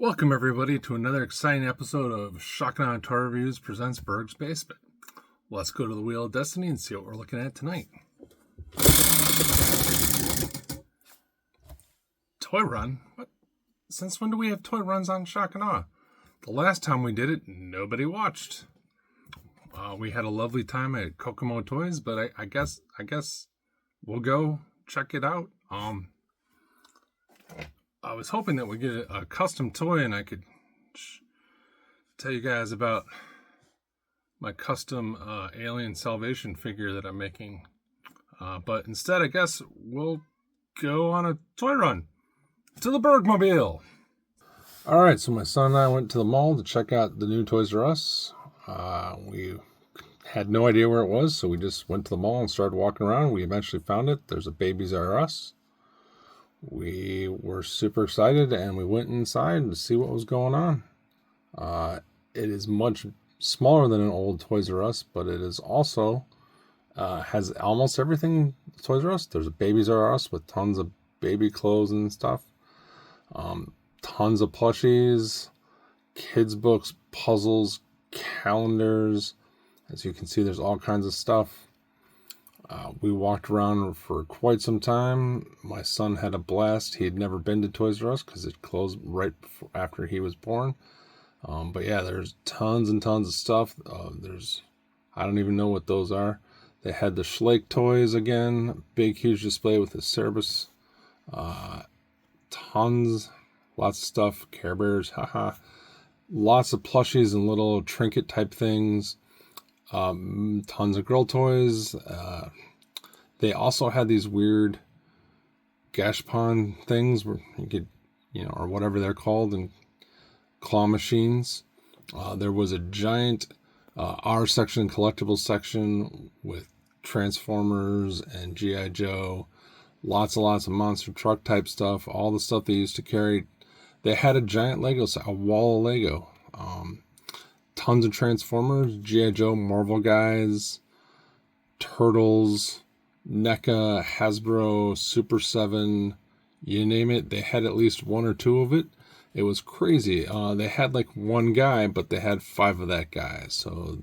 Welcome, everybody, to another exciting episode of Shocking on Toy Reviews presents Berg's Basement. Let's go to the Wheel of Destiny and see what we're looking at tonight. Toy Run? What? Since when do we have toy runs on Shock and Awe? The last time we did it, nobody watched. We had a lovely time at Kokomo Toys, but I guess we'll go check it out. I was hoping that we'd get a custom toy and I could tell you guys about my custom Alien Salvation figure that I'm making. But instead, I guess we'll go on a toy run to the Bergmobile. All right, so my son and I went to the mall to check out the new Toys R Us. We had no idea where it was, so we just went to the mall and started walking around. We eventually found it. There's a Babies R Us. We were super excited and we went inside to see what was going on. It is much smaller than an old Toys R Us, but it is also has almost everything Toys R Us. There's a Babies R Us with tons of baby clothes and stuff. Tons of plushies, kids books, puzzles, calendars. As you can see, there's all kinds of stuff. We walked around for quite some time. My son had a blast. He had never been to Toys R Us because it closed right after he was born. But yeah, there's tons and tons of stuff. I don't even know what those are. They had the Schlake toys again. Big, huge display with the Cerebus. Tons, lots of stuff. Care Bears, haha. Lots of plushies and little trinket type things. Tons of girl toys. They also had these weird Gashpon things where you could, or whatever they're called, and claw machines. There was a giant R section, collectibles section with Transformers and GIJoe. Lots and lots of monster truck type stuff. All the stuff they used to carry. They had a giant Lego set, a wall of Lego. Tons of Transformers, GIJoe, Marvel guys, Turtles, NECA, Hasbro, Super 7, you name it. They had at least one or two of it. It was crazy. They had like one guy, but they had 5 of that guy. So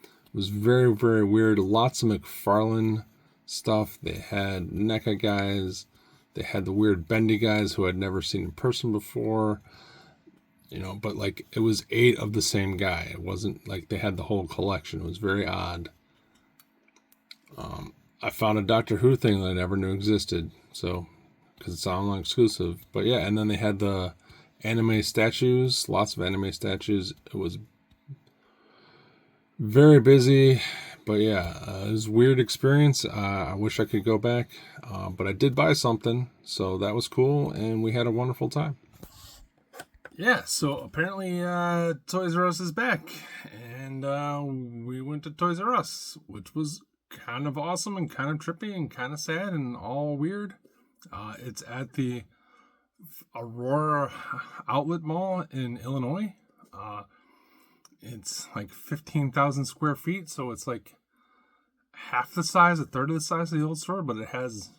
it was very, very weird. Lots of McFarlane stuff. They had NECA guys. They had the weird bendy guys who I'd never seen in person before. But like it was 8 of the same guy. It wasn't like they had the whole collection. It was very odd. I found a Doctor Who thing that I never knew existed. So, because it's online exclusive. But yeah, and then they had the anime statues. Lots of anime statues. It was very busy. But yeah, it was a weird experience. I wish I could go back. But I did buy something. So that was cool. And we had a wonderful time. Yeah, so apparently Toys R Us is back, and we went to Toys R Us, which was kind of awesome and kind of trippy and kind of sad and all weird. It's at the Aurora Outlet Mall in Illinois. It's like 15,000 square feet, so it's like half the size, a third of the size of the old store, but it has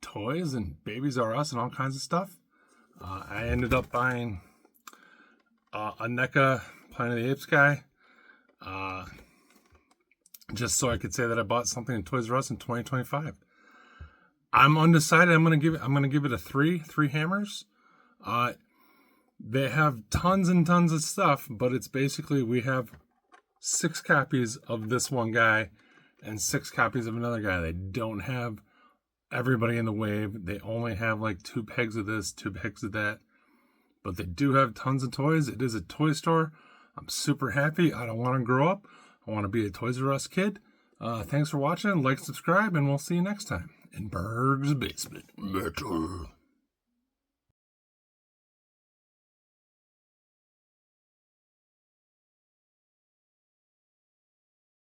toys and Babies R Us and all kinds of stuff. I ended up buying a NECA Planet of the Apes guy, just so I could say that I bought something in Toys R Us in 2025. I'm undecided. I'm gonna give it a 3 hammers. They have tons and tons of stuff, but it's basically we have 6 copies of this one guy and 6 copies of another guy. They don't have everybody in the wave. They only have like 2 pegs of this, 2 pegs of that. But they do have tons of toys. It is a toy store. I'm super happy. I don't want to grow up. I want to be a Toys R Us kid. Thanks for watching. Like, subscribe, and we'll see you next time in Berg's Basement. Metal.